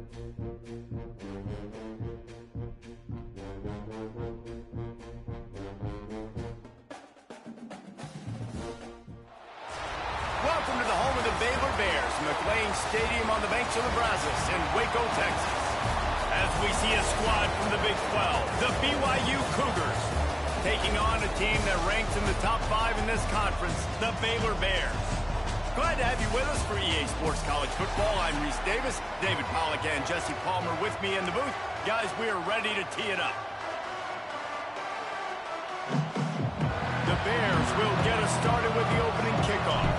Welcome to the home of the Baylor Bears, McLean Stadium on the banks of the Brazos in Waco, Texas. As we see a squad from the Big 12, the BYU Cougars, taking on a team that ranks in the top 5 in this conference, the Baylor Bears. Glad to have you with us for EA Sports College Football. I'm Reese Davis, David Pollack and Jesse Palmer with me in the booth. Guys, we are ready to tee it up. The Bears will get us started with the opening kickoff.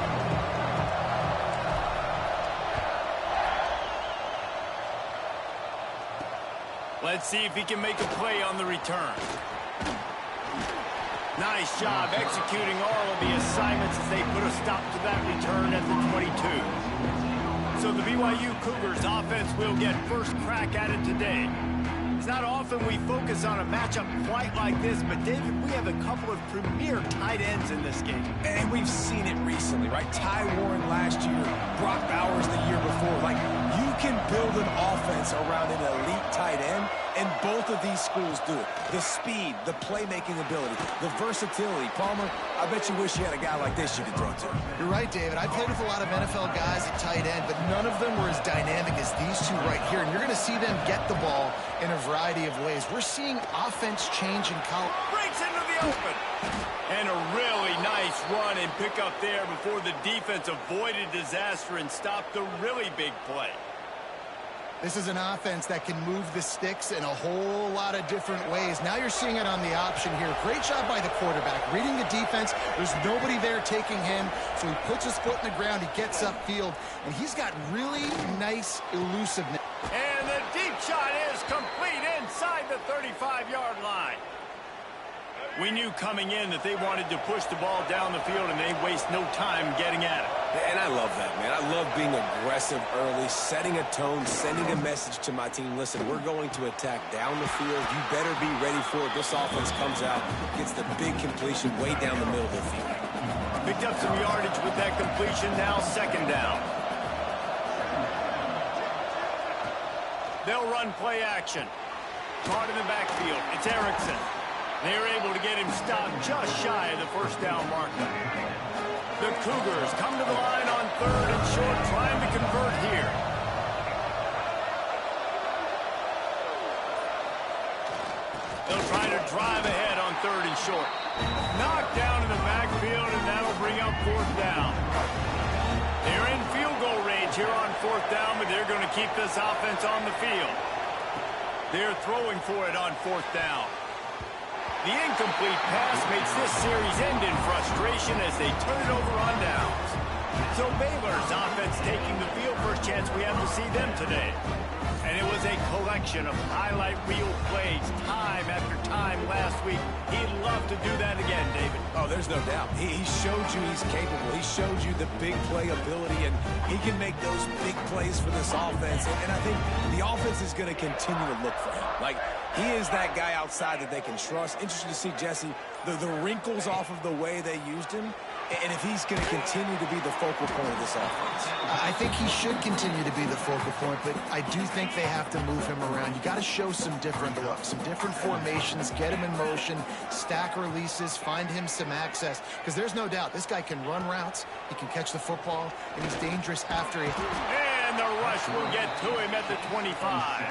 Let's see if he can make a play on the return. Nice job executing all of the assignments as they put a stop to that return at the 22. So the BYU Cougars offense will get first crack at it today. It's not often we focus on a matchup quite like this, but David, we have a couple of premier tight ends in this game. And we've seen it recently, right? Ty Warren last year, Brock Bowers the year before. Like, you can build an offense around an elite tight end, and both of these schools do it. The speed, the playmaking ability, the versatility. Palmer, I bet you wish you had a guy like this you could throw to. You're right, David. I played with a lot of NFL guys at tight end, but none of them were as dynamic as these two right here. And you're going to see them get the ball in a variety of ways. We're seeing offense change in college. Breaks into the open. And a really nice run and pick up there before the defense avoided disaster and stopped the really big play. This is an offense that can move the sticks in a whole lot of different ways. Now you're seeing it on the option here. Great job by the quarterback. Reading the defense, there's nobody there taking him, so he puts his foot in the ground, he gets upfield, and he's got really nice elusiveness. And the deep shot is complete inside the 35-yard line. We knew coming in that they wanted to push the ball down the field, and they waste no time getting at it. And I love that, man. I love being aggressive early, setting a tone, sending a message to my team. Listen, we're going to attack down the field. You better be ready for it. This offense comes out, gets the big completion way down the middle of the field. Picked up some yardage with that completion. Now second down. They'll run play action. Caught in the backfield. It's Erickson. They're able to get him stopped just shy of the first down marker. The Cougars come to the line on third and short, trying to convert here. They'll try to drive ahead on third and short. Knocked down in the backfield, and that'll bring up fourth down. They're in field goal range here on fourth down, but they're going to keep this offense on the field. They're throwing for it on fourth down. The incomplete pass makes this series end in frustration as they turn it over on downs. So Baylor's offense taking the field. First chance we have to see them today. And it was a collection of highlight reel plays time after time last week. He'd love to do that again, David. Oh, there's no doubt. He showed you he's capable. He showed you the big play ability, and he can make those big plays for this offense. And I think the offense is going to continue to look for him. Like, he is that guy outside that they can trust. Interesting to see, Jesse, the wrinkles off of the way they used him, and if he's going to continue to be the focal point of this offense. I think he should continue to be the focal point, but I do think they have to move him around. You got to show some different looks, some different formations, get him in motion, stack releases, find him some access, because there's no doubt this guy can run routes, he can catch the football, and he's dangerous after he... And the rush will get to him at the 25.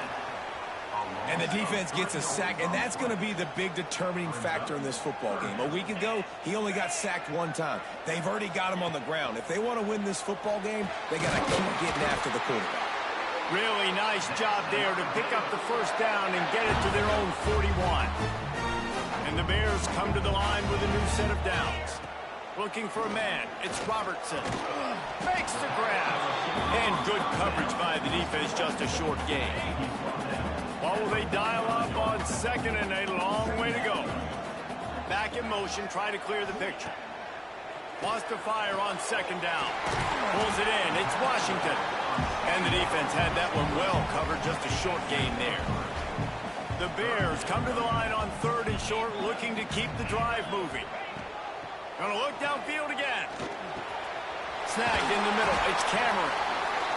And the defense gets a sack, and that's going to be the big determining factor in this football game. A week ago, he only got sacked one time. They've already got him on the ground. If they want to win this football game, they got to keep getting after the quarterback. Really nice job there to pick up the first down and get it to their own 41. And the Bears come to the line with a new set of downs. Looking for a man. It's Robertson. Makes the grab. And good coverage by the defense, just a short gain. What will they dial up on second, and a long way to go. Back in motion, try to clear the picture. Wants to fire on second down. Pulls it in. It's Washington. And the defense had that one well covered, just a short gain there. The Bears come to the line on third and short, looking to keep the drive moving. Gonna look downfield again. Snagged in the middle. It's Cameron.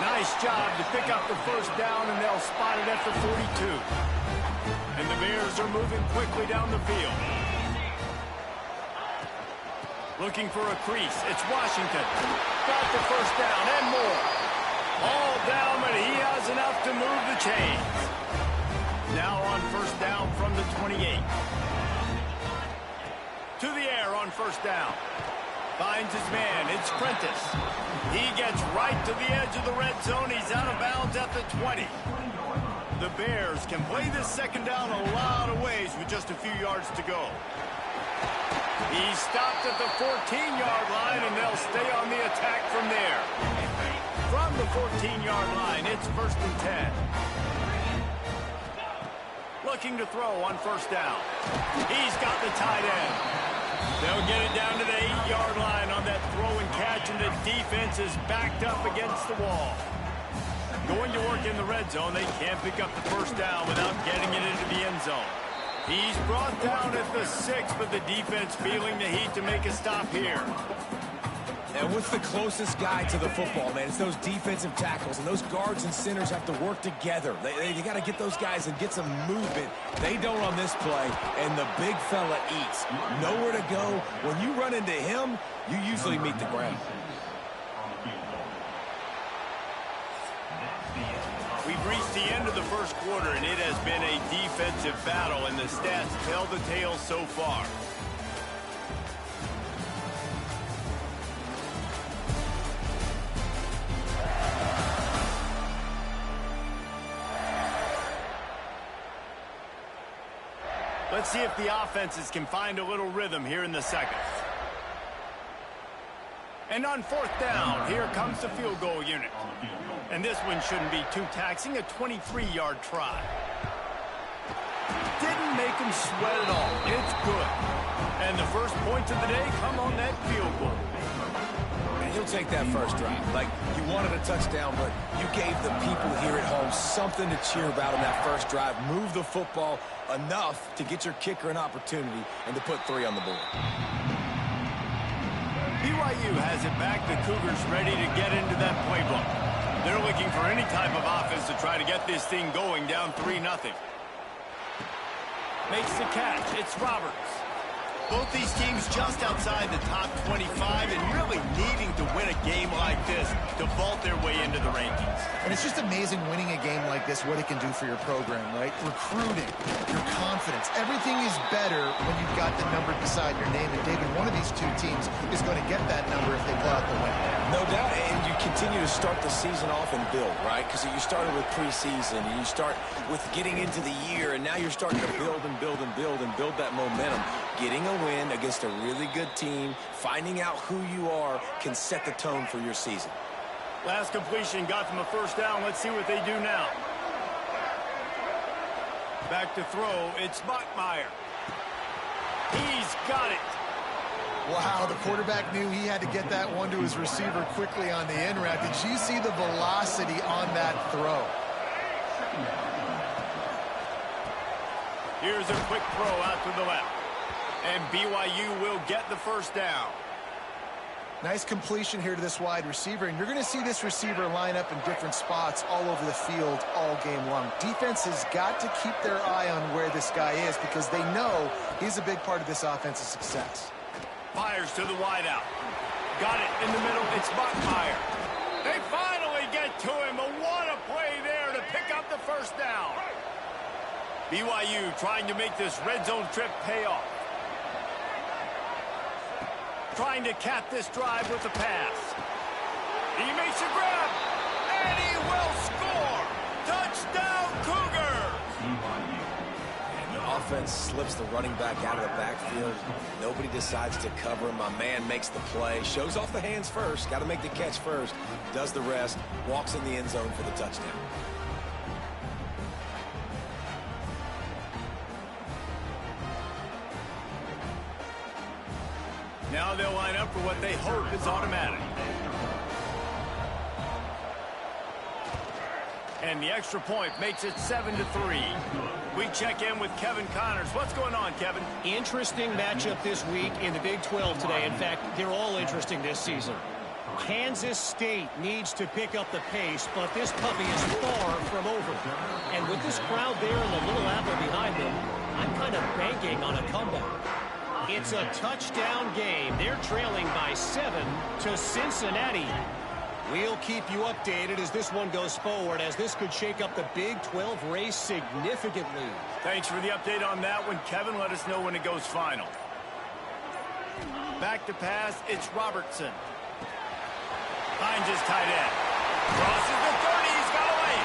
Nice job to pick up the first down, and they'll spot it at the 42. And the Bears are moving quickly down the field. Looking for a crease. It's Washington. Got the first down and more. All down, but he has enough to move the chains. Now on first down from the 28. To the air on first down. Finds his man. It's Prentice. He gets right to the edge of the red zone. He's out of bounds at the 20. The Bears can play this second down a lot of ways with just a few yards to go. He's stopped at the 14-yard line, and they'll stay on the attack from there. From the 14-yard line, it's 1st and 10. Looking to throw on first down. He's got the tight end. They'll get it down to the 8-yard line on that throw and catch, and the defense is backed up against the wall. Going to work in the red zone, they can't pick up the first down without getting it into the end zone. He's brought down at the 6, but the defense feeling the heat to make a stop here. And what's the closest guy to the football, man? It's those defensive tackles, and those guards and centers have to work together. They got to get those guys and get some movement. They don't on this play, and the big fella eats. Nowhere to go. When you run into him, you usually meet the ground. We've reached the end of the first quarter, and it has been a defensive battle, and the stats tell the tale so far. Let's see if the offenses can find a little rhythm here in the second. And on fourth down, here comes the field goal unit. And this one shouldn't be too taxing, a 23-yard try. Didn't make him sweat at all. It's good. And the first points of the day come on that field goal. And he'll take that first drive. Like, you wanted a touchdown, but you gave the people here at home something to cheer about on that first drive. Move the football enough to get your kicker an opportunity and to put 3 on the board. BYU has it back. The Cougars ready to get into that playbook. They're looking for any type of offense to try to get this thing going down 3-0. Makes the catch. It's Roberts. Both these teams just outside the top 25 and really needing to win a game like this to vault their way into the rankings. And it's just amazing winning a game like this, what it can do for your program, right? Recruiting, your confidence, everything is better when you've got the number beside your name. And David, one of these two teams is going to get that number if they pull out the win. No doubt, and you continue to start the season off and build, right? Because you started with preseason, and you start with getting into the year, and now you're starting to build and build and build and build that momentum. Getting a win against a really good team, finding out who you are, can set the tone for your season. Last completion got them a first down. Let's see what they do now. Back to throw. It's Bachmeier. He's got it. Wow, the quarterback knew he had to get that one to his receiver quickly on the in route. Did you see the velocity on that throw? Here's a quick throw out to the left. And BYU will get the first down. Nice completion here to this wide receiver, and you're going to see this receiver line up in different spots all over the field all game long. Defense has got to keep their eye on where this guy is because they know he's a big part of this offense's success. Fires to the wideout. Got it in the middle. It's Bachmeier. They finally get to him. But what a play there to pick up the first down. BYU trying to make this red zone trip pay off. Trying to cap this drive with a pass. He makes a grab. And he will score. Touchdown, Cougars. And the offense slips the running back out of the backfield. Nobody decides to cover him. My man makes the play. Shows off the hands first. Got to make the catch first. Does the rest. Walks in the end zone for the touchdown. Now they'll line up for what they hope is automatic. And the extra point makes it 7-3. We check in with Kevin Connors. What's going on, Kevin? Interesting matchup this week in the Big 12 today. In fact, they're all interesting this season. Kansas State needs to pick up the pace, but this puppy is far from over. And with this crowd there and the Little Apple behind them, I'm kind of banking on a comeback. It's a touchdown game. They're trailing by 7 to Cincinnati. We'll keep you updated as this one goes forward, as this could shake up the Big 12 race significantly. Thanks for the update on that one, Kevin. Let us know when it goes final. Back to pass, it's Robertson. Finds his tight end. Crosses the 30, he's got away.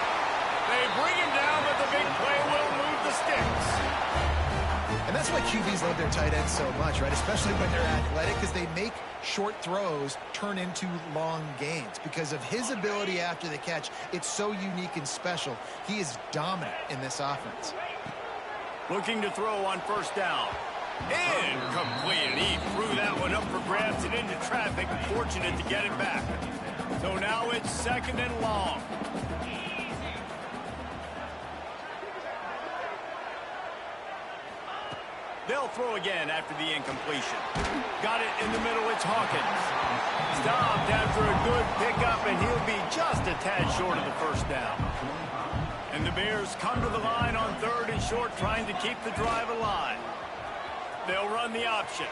They bring him down, but the big play will move the sticks. And that's why QBs love their tight ends so much, right? Especially when they're athletic, because they make short throws turn into long gains. Because of his ability after the catch, it's so unique and special. He is dominant in this offense. Looking to throw on first down. Incomplete. He threw that one up for grabs and into traffic. Fortunate to get it back. So now it's 2nd and long. They'll throw again after the incompletion. Got it in the middle. It's Hawkins. Stopped after a good pickup, and he'll be just a tad short of the first down. And the Bears come to the line on 3rd and short, trying to keep the drive alive. They'll run the option.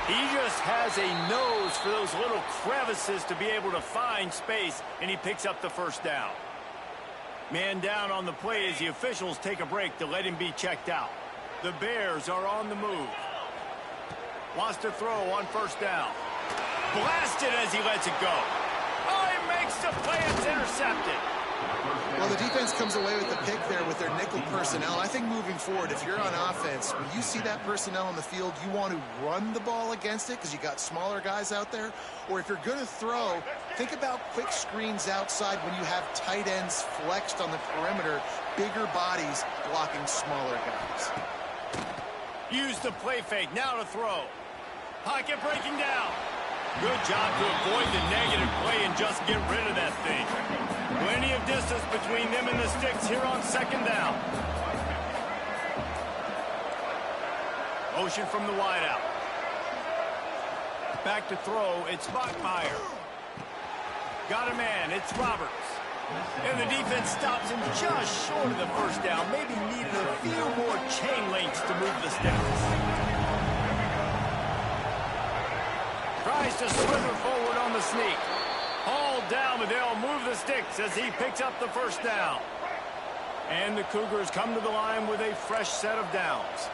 He just has a nose for those little crevices to be able to find space, and he picks up the first down. Man down on the play as the officials take a break to let him be checked out. The Bears are on the move. Wants to throw on first down. Blasted as he lets it go. Oh, he makes the play. It's intercepted. Well, the defense comes away with the pick there with their nickel personnel. I think moving forward, if you're on offense, when you see that personnel on the field, you want to run the ball against it because you got smaller guys out there. Or if you're going to throw, think about quick screens outside when you have tight ends flexed on the perimeter, bigger bodies blocking smaller guys. Use the play fake. Now to throw. Pocket breaking down. Good job to avoid the negative play and just get rid of that thing. Plenty of distance between them and the sticks here on 2nd down. Motion from the wideout. Back to throw. It's Bachmeier. Got a man. It's Roberts. And the defense stops him just short of the first down. Maybe needed a few more chain links to move the sticks. Tries to slither forward on the sneak. Hauled down, but they'll move the sticks as he picks up the first down. And the Cougars come to the line with a fresh set of downs.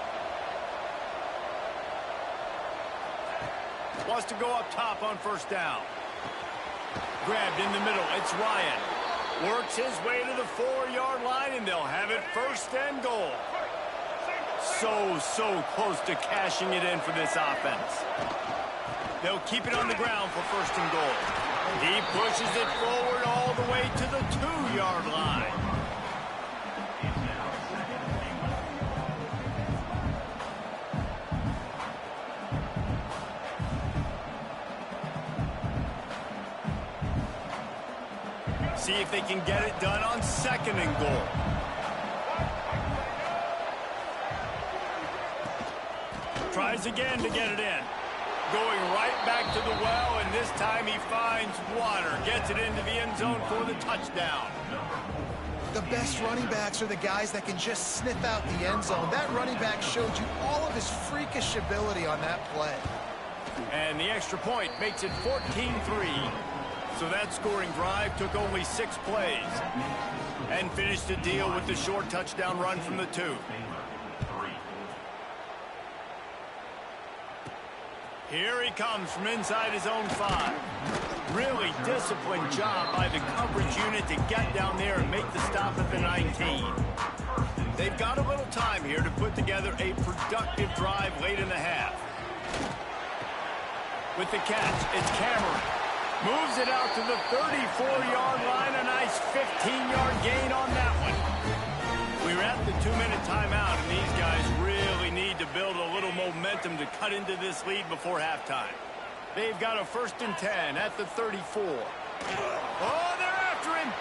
Wants to go up top on first down. Grabbed in the middle. It's Ryan. Works his way to the 4-yard line, and they'll have it 1st and goal. So close to cashing it in for this offense. They'll keep it on the ground for 1st and goal. He pushes it forward all the way to the 2-yard line. See if they can get it done on 2nd and goal. Tries again to get it in. Going right back to the well, and this time he finds water. Gets it into the end zone for the touchdown. The best running backs are the guys that can just sniff out the end zone. That running back showed you all of his freakish ability on that play. And the extra point makes it 14-3. So that scoring drive took only 6 plays. And finished the deal with the short touchdown run from the 2. Here he comes from inside his own 5. Really disciplined job by the coverage unit to get down there and make the stop at the 19. They've got a little time here to put together a productive drive late in the half. With the catch, it's Cameron. Moves it out to the 34-yard line. A nice 15-yard gain on that one. We're at the 2-minute timeout, and these guys really need to build a little momentum to cut into this lead before halftime. They've got a 1st and 10 at the 34. Oh, they're after him.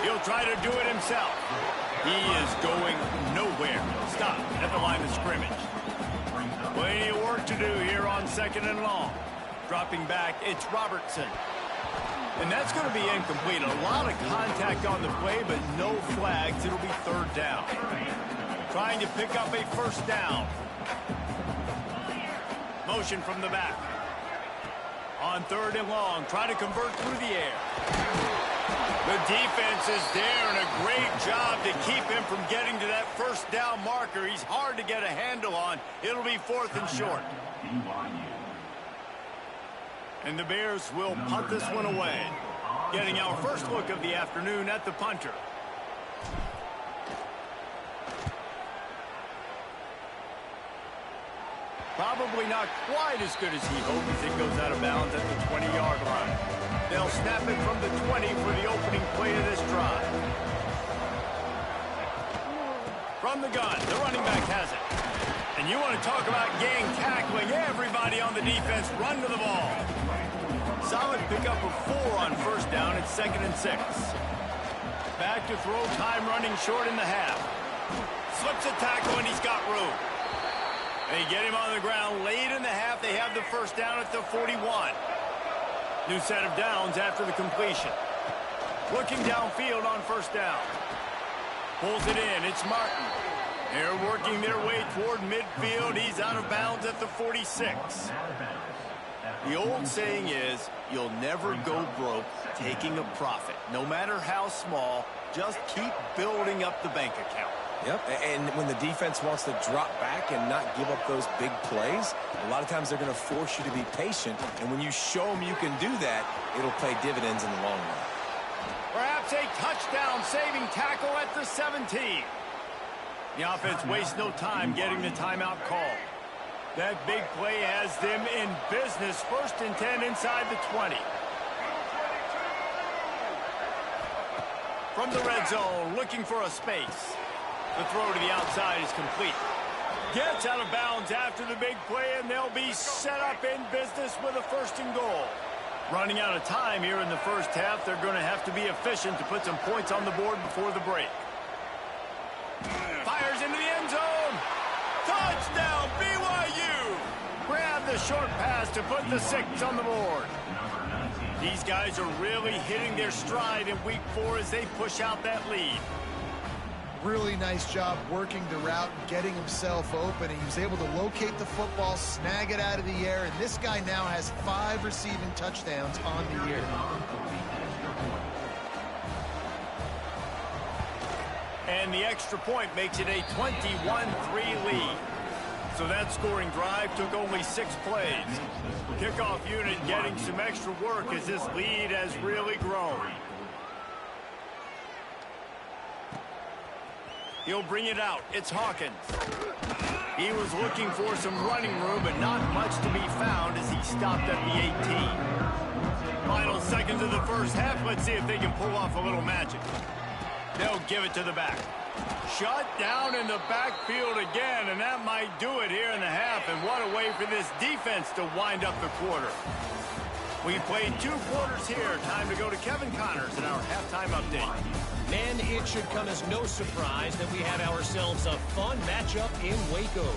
He'll try to do it himself. He is going nowhere. Stop at the line of scrimmage. Plenty of work to do here on 2nd and long. Dropping back, it's Robertson. And that's going to be incomplete. A lot of contact on the play, but no flags. It'll be third down. Trying to pick up a first down. Motion from the back. On third and long, try to convert through the air. The defense is there, and a great job to keep him from getting to that first down marker. He's hard to get a handle on. It'll be fourth and short. And the Bears will punt this one away. Getting our first look of the afternoon at the punter. Probably not quite as good as he hoped as it goes out of bounds at the 20-yard line. They'll snap it from the 20 for the opening play of this drive. From the gun, the running back has it. And you want to talk about gang tackling. Everybody on the defense run to the ball. Solid pickup of 4 on first down. It's 2nd and 6. Back to throw, time running short in the half. Slips a tackle and he's got room. They get him on the ground late in the half. They have the first down at the 41. New set of downs after the completion. Looking downfield on first down. Pulls it in. It's Martin. They're working their way toward midfield. He's out of bounds at the 46. The old saying is, you'll never go broke taking a profit. No matter how small, just keep building up the bank account. Yep, and when the defense wants to drop back and not give up those big plays, a lot of times they're going to force you to be patient. And when you show them you can do that, it'll pay dividends in the long run. Perhaps a touchdown-saving tackle at the 17. The offense wastes no time getting the timeout call. That big play has them in business. 1st and 10 inside the 20. From the red zone, looking for a space. The throw to the outside is complete. Gets out of bounds after the big play, and they'll be set up in business with a 1st and goal. Running out of time here in the first half, they're going to have to be efficient to put some points on the board before the break. Fires into the end zone. Touchdown, BYU! Grab the short pass to put the 6 on the board. These guys are really hitting their stride in week 4 as they push out that lead. Really nice job working the route, getting himself open. He was able to locate the football, snag it out of the air, and this guy now has 5 receiving touchdowns on the year. And the extra point makes it a 21-3 lead. So that scoring drive took only 6 plays. Kickoff unit getting some extra work as this lead has really grown. He'll bring it out. It's Hawkins. He was looking for some running room, but not much to be found as he stopped at the 18. Final seconds of the first half. Let's see if they can pull off a little magic. They'll give it to the back. Shut down in the backfield again, and that might do it here in the half. And what a way for this defense to wind up the quarter. We played 2 quarters here. Time to go to Kevin Connors in our halftime update. Man, it should come as no surprise that we have ourselves a fun matchup in Waco.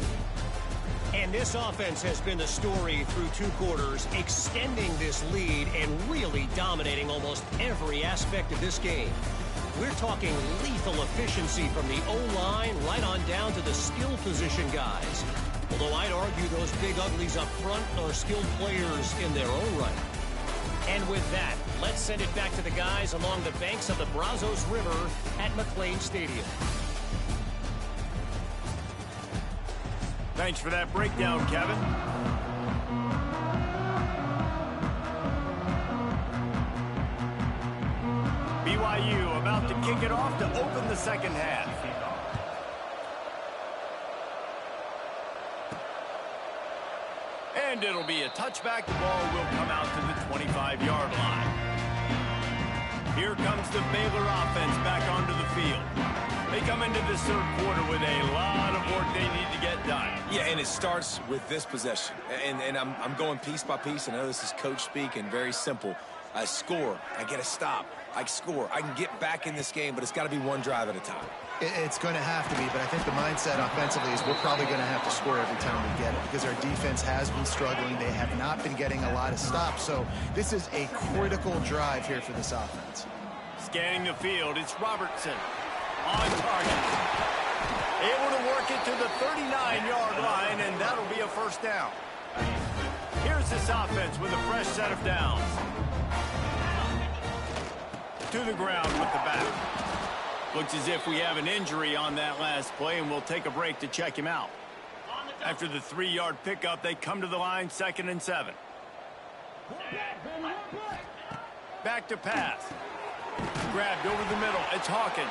And this offense has been the story through 2 quarters, extending this lead and really dominating almost every aspect of this game. We're talking lethal efficiency from the O-line right on down to the skill position guys. Although I'd argue those big uglies up front are skilled players in their own right. And with that, let's send it back to the guys along the banks of the Brazos River at McLean Stadium. Thanks for that breakdown, Kevin. BYU about to kick it off to open the second half. And it'll be a touchback. The ball will come out to the 25-yard line. Here comes the Baylor offense back onto the field. They come into this 3rd quarter with a lot of work they need to get done. Yeah, and it starts with this possession. And I'm going piece by piece. I know this is coach speak and very simple. I score. I get a stop. I score. I can get back in this game, but it's got to be one drive at a time. It's going to have to be, but I think the mindset offensively is we're probably going to have to score every time we get it because our defense has been struggling. They have not been getting a lot of stops, so this is a critical drive here for this offense. Scanning the field, it's Robertson on target. Able to work it to the 39-yard line, and that'll be a first down. Here's this offense with a fresh set of downs. To the ground with the back. Looks as if we have an injury on that last play, and we'll take a break to check him out. After the 3-yard pickup, they come to the line, 2nd and 7. Back to pass. Grabbed over the middle. It's Hawkins.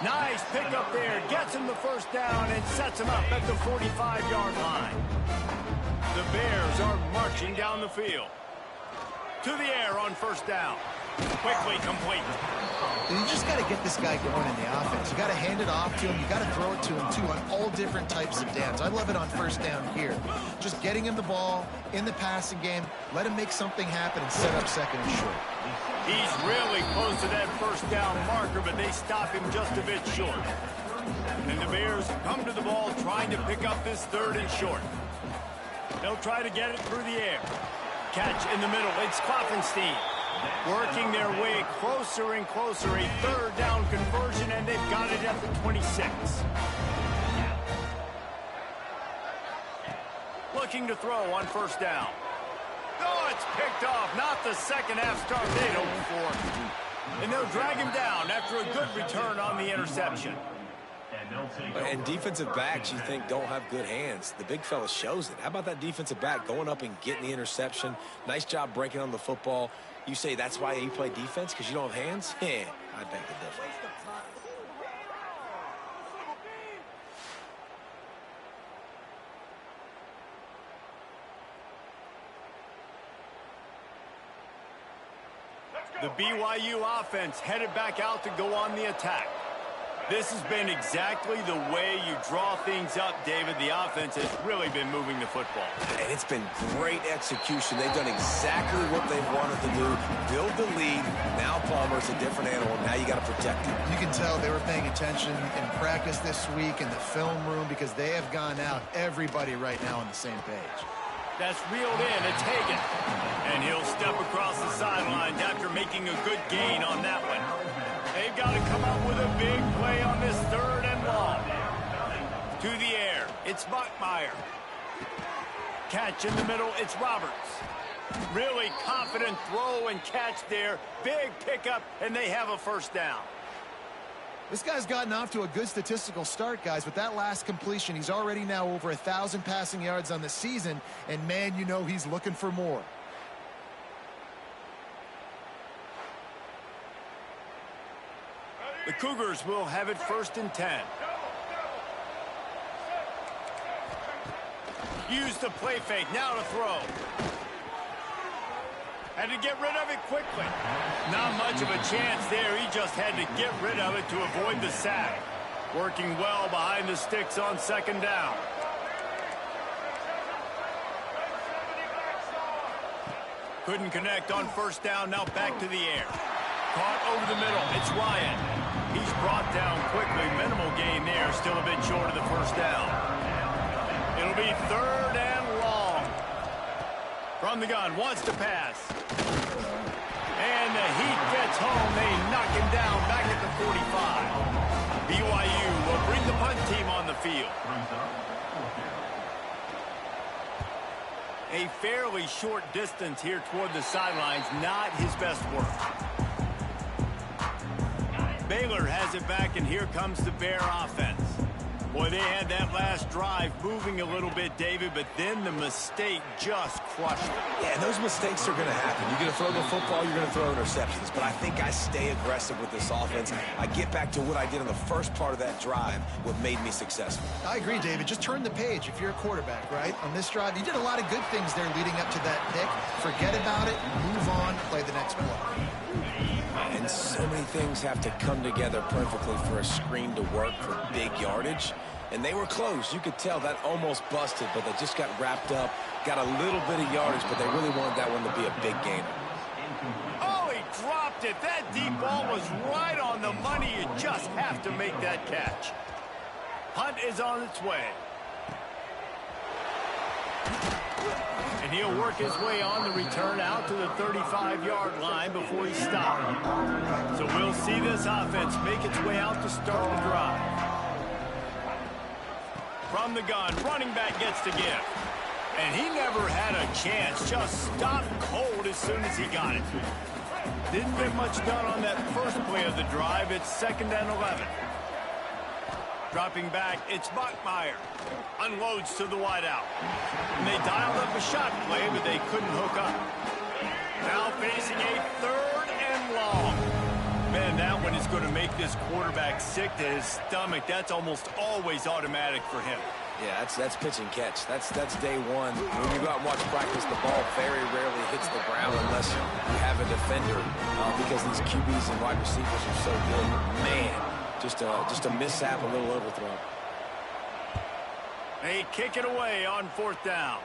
Nice pickup there. Gets him the first down and sets him up at the 45-yard line. The Bears are marching down the field. To the air on first down. Quickly complete. You just got to get this guy going in the offense. You got to hand it off to him. You got to throw it to him, too, on all different types of downs. I love it on first down here. Just getting him the ball in the passing game. Let him make something happen and set up 2nd and short. He's really close to that first down marker, but they stop him just a bit short. And the Bears come to the ball trying to pick up this 3rd and short. They'll try to get it through the air. Catch in the middle. It's Klopfenstein. Working their way closer and closer. A 3rd down conversion, and they've got it at the 26. Looking to throw on first down. Oh, it's picked off. Not the second half start they'd hoped for. And they'll drag him down after a good return on the interception. And defensive backs, you think, don't have good hands. The big fella shows it. How about that defensive back going up and getting the interception? Nice job breaking on the football. You say that's why you play defense, because you don't have hands? Yeah, I beg the difference. The BYU offense headed back out to go on the attack. This has been exactly the way you draw things up, David. The offense has really been moving the football. And it's been great execution. They've done exactly what they've wanted to do. Build the lead. Now Palmer's a different animal. Now you got to protect him. You can tell they were paying attention in practice this week in the film room because they have gone out, everybody right now on the same page. That's reeled in. It's Hagan. And he'll step across the sidelines after making a good gain on that one. They've got to come up with a big play on this 3rd and long. To the air. It's Buckmeyer. Catch in the middle. It's Roberts. Really confident throw and catch there. Big pickup, and they have a first down. This guy's gotten off to a good statistical start, guys. With that last completion, he's already now over 1,000 passing yards on the season, and, man, you know he's looking for more. The Cougars will have it 1st and 10. Use the play fake. Now to throw. Had to get rid of it quickly. Not much of a chance there. He just had to get rid of it to avoid the sack. Working well behind the sticks on 2nd down. Couldn't connect on first down. Now back to the air. Caught over the middle. It's Ryan. He's brought down quickly. Minimal gain there. Still a bit short of the first down. It'll be 3rd and long. From the gun. Wants to pass. And the heat gets home. They knock him down back at the 45. BYU will bring the punt team on the field. A fairly short distance here toward the sidelines. Not his best work. Baylor has it back, and here comes the Bear offense. Boy, they had that last drive moving a little bit, David, but then the mistake just crushed them. Yeah, and those mistakes are going to happen. You're going to throw the football, you're going to throw interceptions. But I think I stay aggressive with this offense. I get back to what I did in the first part of that drive, what made me successful. I agree, David. Just turn the page if you're a quarterback, right? On this drive, you did a lot of good things there leading up to that pick. Forget about it, move on, play the next play. And so many things have to come together perfectly for a screen to work for big yardage. And they were close. You could tell that almost busted, but they just got wrapped up, got a little bit of yardage, but they really wanted that one to be a big gainer. Oh, he dropped it. That deep ball was right on the money. You just have to make that catch. Punt is on its way. And he'll work his way on the return out to the 35-yard line before he stopped. So we'll see this offense make its way out to start the drive. From the gun, running back gets to give. And he never had a chance. Just stopped cold as soon as he got it. Didn't get much done on that first play of the drive. It's 2nd and 11. Dropping back, it's Bachmeier. Unloads to the wideout. And they dialed up a shot play, but they couldn't hook up. Now facing a 3rd and long. Man, that one is going to make this quarterback sick to his stomach. That's almost always automatic for him. Yeah, that's pitch and catch. That's day one. When you go out and watch practice, the ball very rarely hits the ground unless you have a defender because these QBs and wide receivers are so good. Man, just a mishap, a little overthrow. They kick it away on 4th down.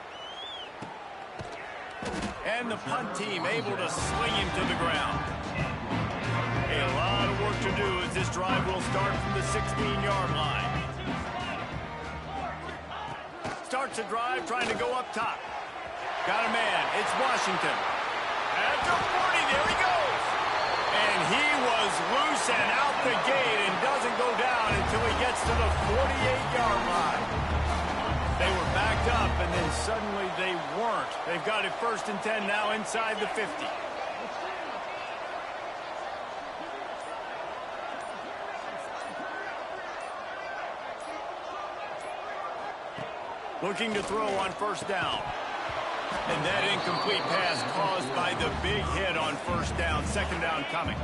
And the punt team able to sling him to the ground. A lot of work to do as this drive will start from the 16-yard line. Starts a drive trying to go up top. Got a man. It's Washington. At the 40, there he goes. And he was loose and out the gate and doesn't go down until he gets to the 48-yard line. They were backed up, and then suddenly they weren't. They've got it 1st and 10 now inside the 50. Looking to throw on 1st down. And that incomplete pass caused by the big hit on 1st down. 2nd down coming.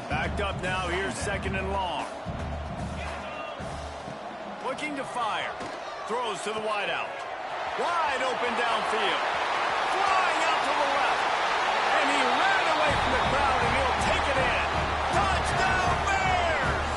Backed up now. Here's 2nd and long. Looking to fire. Throws to the wideout. Wide open downfield. Flying out to the left. And he ran away from the crowd, and he'll take it in. Touchdown, Bears!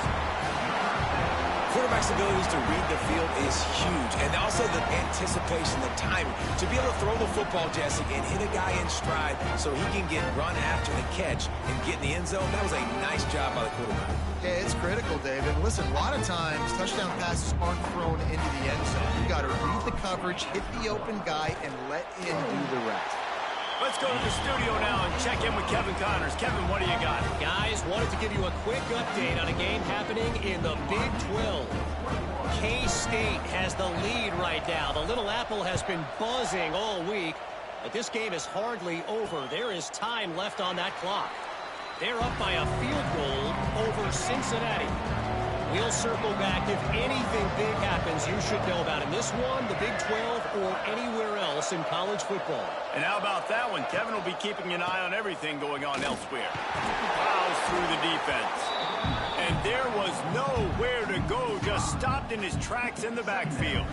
Quarterback's abilities to read the field is huge. And also the anticipation, the timing. To be able to throw the football, Jesse, and hit a guy in stride so he can get run after the catch and get in the end zone, that was a nice job by the quarterback. Yeah, it's critical, David. Listen, a lot of times, touchdown passes aren't thrown into the end zone. You got to read the coverage, hit the open guy, and let him do the rest. Let's go to the studio now and check in with Kevin Connors. Kevin, what do you got? Guys, wanted to give you a quick update on a game happening in the Big 12. K-State has the lead right now. The Little Apple has been buzzing all week, but this game is hardly over. There is time left on that clock. They're up by a field goal over Cincinnati. We'll circle back. If anything big happens, you should know about in this one, the Big 12, or anywhere else in college football. And how about that one? Kevin will be keeping an eye on everything going on elsewhere. Plows through the defense. And there was nowhere to go, just stopped in his tracks in the backfield.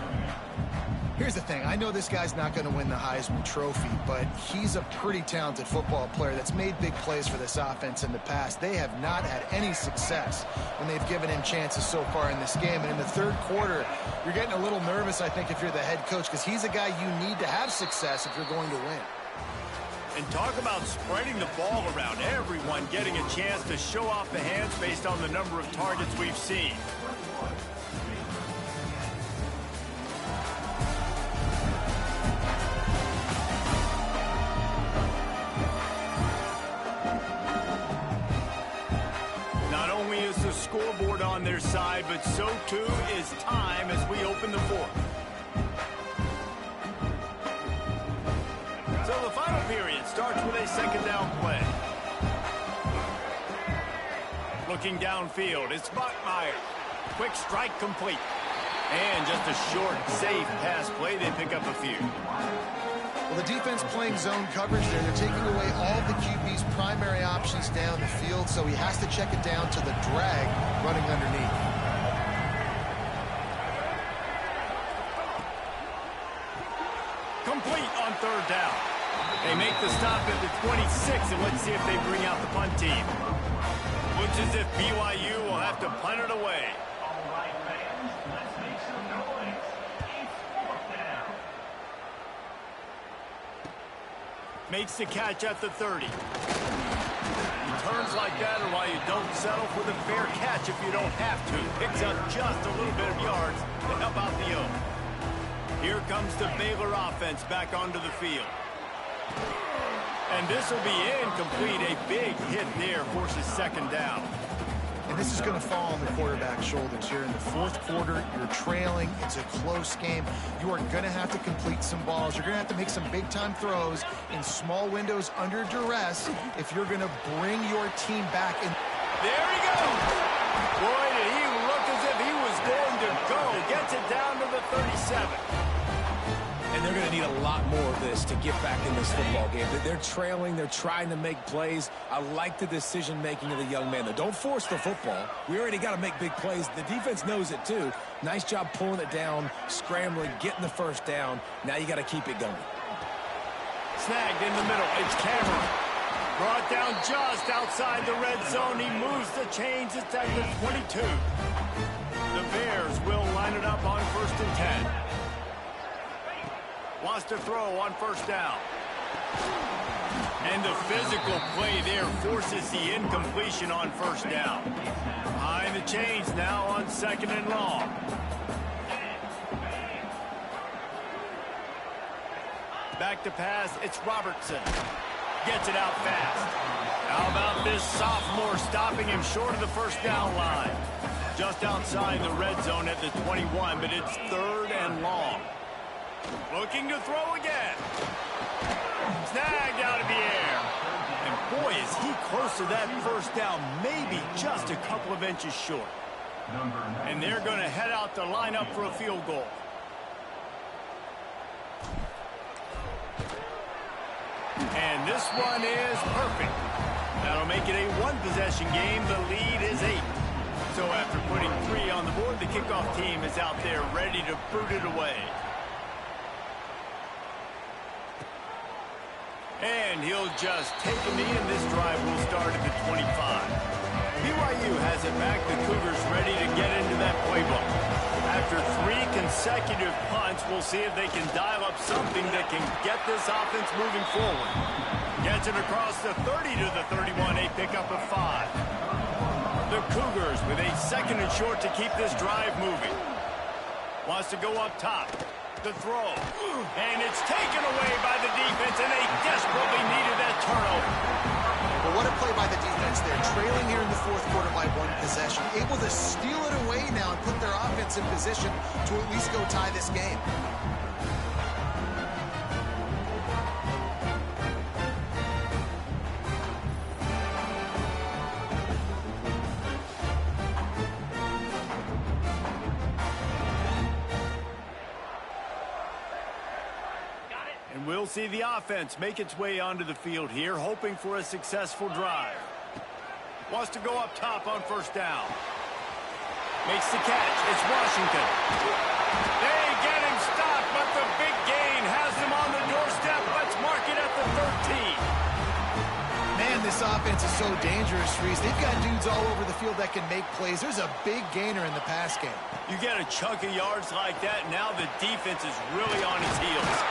Here's the thing. I know this guy's not going to win the Heisman Trophy, but he's a pretty talented football player that's made big plays for this offense in the past. They have not had any success when they've given him chances so far in this game. And in the 3rd quarter, you're getting a little nervous, I think, if you're the head coach, because he's a guy you need to have success if you're going to win. And talk about spreading the ball around. Everyone getting a chance to show off the hands based on the number of targets we've seen. Scoreboard on their side, but so too is time as we open the 4th. So the final period starts with a 2nd down play. Looking downfield, it's Bachmeier. Quick strike complete. And just a short, safe pass play. They pick up a few. Well, the defense playing zone coverage there. They're taking away all the QB's primary options down the field, so he has to check it down to the drag running underneath. Complete on 3rd down. They make the stop at the 26, and let's see if they bring out the punt team. Looks as if BYU will have to punt it away. Makes the catch at the 30. He turns like that or why you don't settle for the fair catch if you don't have to. Picks up just a little bit of yards to help out the Oak. Here comes the Baylor offense back onto the field. And this will be incomplete. A big hit there forces second down. And this is going to fall on the quarterback's shoulders here in the fourth quarter. You're trailing. It's a close game. You are going to have to complete some balls. You're going to have to make some big-time throws in small windows under duress if you're going to bring your team back. There he goes. Boy, did he look as if he was going to go. Gets it down to the 37. And they're going to need a lot more of this to get back in this football game. They're trailing. They're trying to make plays. I like the decision-making of the young man, though. Don't force the football. We already got to make big plays. The defense knows it, too. Nice job pulling it down, scrambling, getting the first down. Now you got to keep it going. Snagged in the middle. It's Cameron. Brought down just outside the red zone. He moves the chains. It's at the 22. The Bears will line it up on 1st and 10. Wants to throw on first down. And the physical play there forces the incompletion on first down. Behind the chains now on 2nd and long. Back to pass, it's Robertson. Gets it out fast. How about this sophomore stopping him short of the first down line? Just outside the red zone at the 21, but it's 3rd and long. Looking to throw again. Snagged out of the air. And boy, is he close to that first down, maybe just a couple of inches short. And they're going to head out to line up for a field goal. And this one is perfect. That'll make it a one-possession game. The lead is 8. So after putting 3 on the board, the kickoff team is out there ready to boot it away. And he'll just take a knee, and this drive will start at the 25. BYU has it back. The Cougars ready to get into that playbook. After 3 consecutive punts, we'll see if they can dial up something that can get this offense moving forward. Gets it across the 30 to the 31, a pickup of 5. The Cougars with a 2nd and short to keep this drive moving. Wants to go up top. The throw. And it's taken away by the defense, and they desperately needed that turnover. But what a play by the defense there. Trailing here in the fourth quarter by 1 possession. Able to steal it away now and put their offense in position to at least go tie this game. We'll see the offense make its way onto the field here, hoping for a successful drive. Wants to go up top on first down. Makes the catch. It's Washington. They get him stopped, but the big gain has them on the doorstep. Let's mark it at the 13. Man, this offense is so dangerous, Reese. They've got dudes all over the field that can make plays. There's a big gainer in the pass game. You get a chunk of yards like that, now the defense is really on its heels.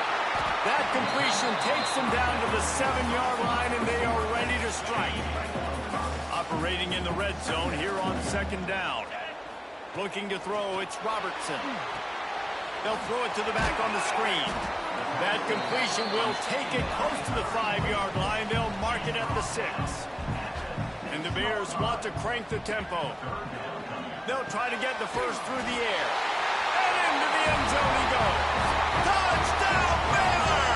That completion takes them down to the 7-yard line, and they are ready to strike. Operating in the red zone here on 2nd down. Looking to throw, it's Robertson. They'll throw it to the back on the screen. That completion will take it close to the 5-yard line. They'll mark it at the 6. And the Bears want to crank the tempo. They'll try to get the first through the air. And into the end zone he goes. Touchdown, Baylor!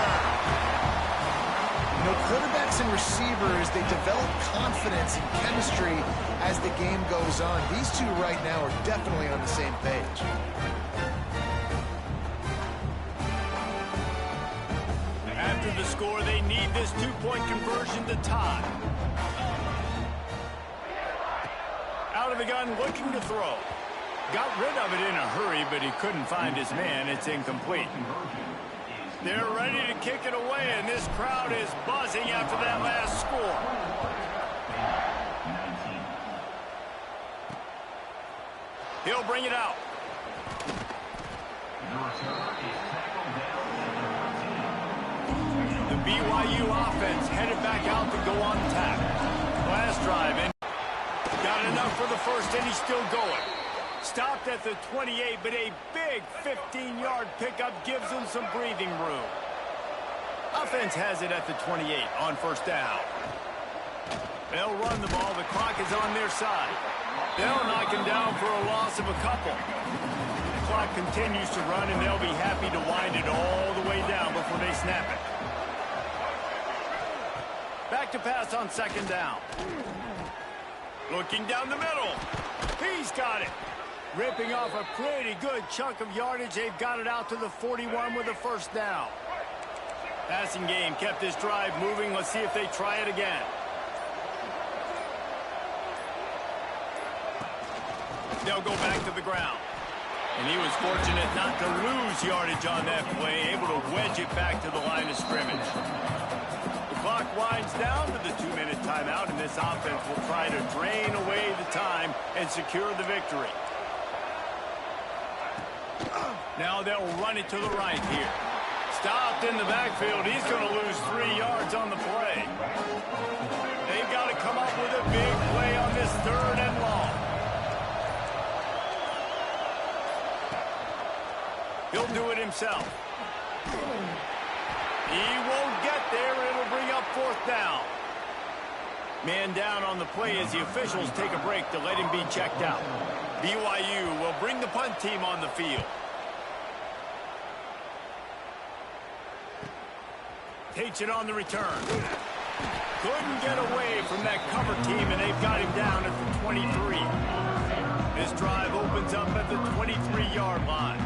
You know, quarterbacks and receivers, they develop confidence and chemistry as the game goes on. These two right now are definitely on the same page. After the score, they need this 2-point conversion to tie. Out of the gun, looking to throw. Got rid of it in a hurry, but he couldn't find his man. It's incomplete. They're ready to kick it away, and this crowd is buzzing after that last score. He'll bring it out. The BYU offense headed back out to go on attack. drive. And got enough for the first, and he's still going. Stopped at the 28, but a big 15-yard pickup gives him some breathing room. Offense has it at the 28 on first down. They'll run the ball. The clock is on their side. They'll knock him down for a loss of a couple. The clock continues to run, and they'll be happy to wind it all the way down before they snap it. Back to pass on second down. Looking down the middle. He's got it. Ripping off a pretty good chunk of yardage. They've got it out to the 41 with a first down. Passing game kept this drive moving. Let's see if they try it again. They'll go back to the ground. And he was fortunate not to lose yardage on that play, able to wedge it back to the line of scrimmage. The clock winds down to the 2-minute timeout, and this offense will try to drain away the time and secure the victory. Now they'll run it to the right here. Stopped in the backfield. He's going to lose 3 yards on the play. They've got to come up with a big play on this third and long. He'll do it himself. He won't get there. It'll bring up fourth down. Man down on the play as the officials take a break to let him be checked out. BYU will bring the punt team on the field. Takes it on the return. Couldn't get away from that cover team, and they've got him down at the 23. This drive opens up at the 23-yard line.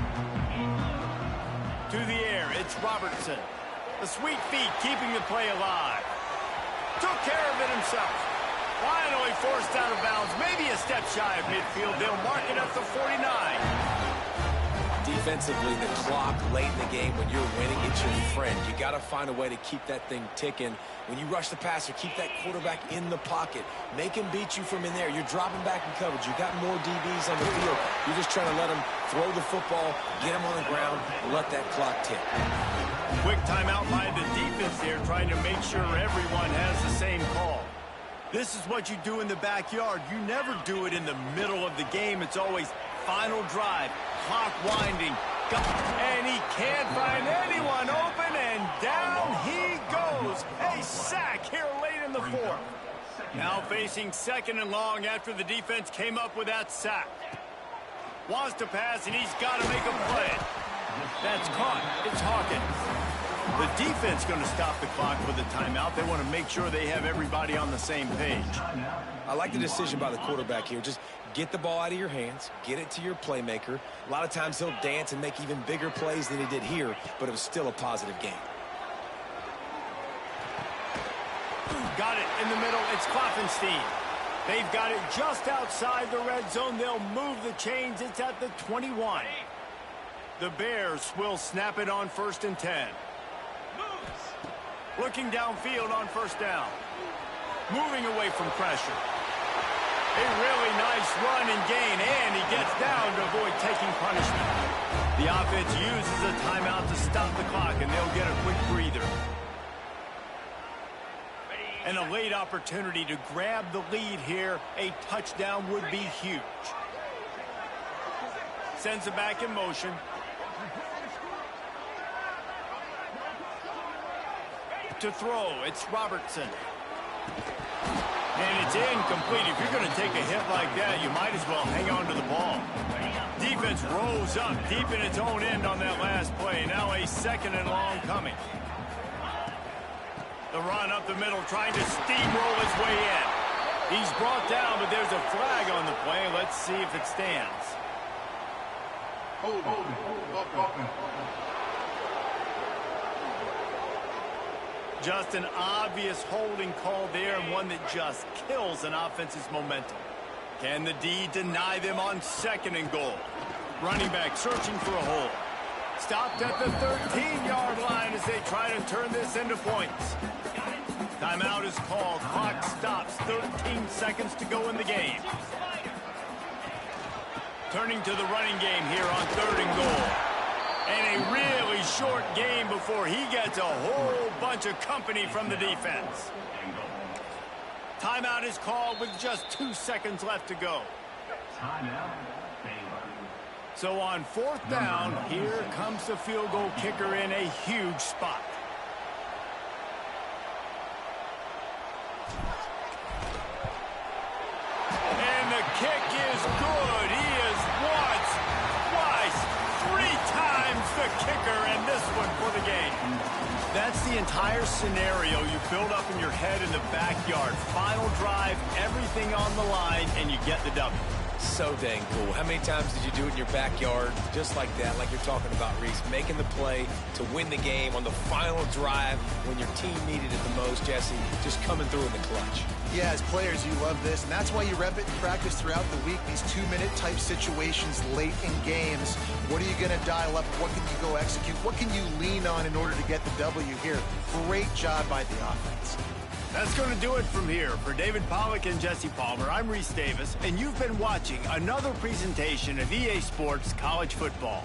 To the air, it's Robertson. The sweet feet keeping the play alive. Took care of it himself. Finally forced out of bounds. Maybe a step shy of midfield. They'll mark it at the 49. Defensively, the clock late in the game, when you're winning, it's your friend. You got to find a way to keep that thing ticking. When you rush the passer, keep that quarterback in the pocket. Make him beat you from in there. You're dropping back in coverage. You got more DBs on the field. You're just trying to let them throw the football, get them on the ground, and let that clock tick. Quick timeout by the defense there, trying to make sure everyone has the same call. This is what you do in the backyard. You never do it in the middle of the game. It's always final drive, clock winding, and he can't find anyone open, and down he goes. A sack here late in the fourth. Now facing second and long after the defense came up with that sack. Wants to pass, and he's got to make a play. That's caught. It's Hawkins. The defense going to stop the clock with a timeout. They want to make sure they have everybody on the same page. I like the decision by the quarterback here. Just get the ball out of your hands, get it to your playmaker. A lot of times he'll dance and make even bigger plays than he did here, but it was still a positive game. Got it in the middle. It's Klopfenstein. They've got it just outside the red zone. They'll move the chains. It's at the 21. The Bears will snap it on 1st and 10. Looking downfield on first down. Moving away from pressure. A really nice run and gain, and he gets down to avoid taking punishment. The offense uses a timeout to stop the clock, and they'll get a quick breather. And a late opportunity to grab the lead here. A touchdown would be huge. Sends it back in motion. To throw, it's Robertson. And it's incomplete. If you're going to take a hit like that, you might as well hang on to the ball. Defense rose up deep in its own end on that last play. Now a second and long coming. The run up the middle, trying to steamroll his way in. He's brought down, but there's a flag on the play. Let's see if it stands. Just an obvious holding call there, and one that just kills an offense's momentum. Can the D deny them on 2nd and goal? Running back searching for a hole. Stopped at the 13-yard line as they try to turn this into points. Timeout is called. Clock stops. 13 seconds to go in the game. Turning to the running game here on 3rd and goal. And a really short game before he gets a whole bunch of company from the defense. Timeout is called with just 2 seconds left to go. Timeout, Baylor. So on 4th down, here comes the field goal kicker in a huge spot. And the kick is good. He is once, twice, 3 times the kicker, and this one for the game. That's the entire scenario you build up in your head in the backyard. Final drive, everything on the line, and you get the W. So dang cool. How many times did you do it in your backyard just like that, like you're talking about, Reese? Making the play to win the game on the final drive when your team needed it the most, Jesse. Just coming through in the clutch. Yeah, as players, you love this, and that's why you rep it in practice throughout the week, these 2-minute type situations late in games. What are you going to dial up? What can you go execute? What can you lean on in order to get the W here? Great job by the offense. That's going to do it from here. For David Pollack and Jesse Palmer, I'm Reese Davis, and you've been watching another presentation of EA Sports College Football.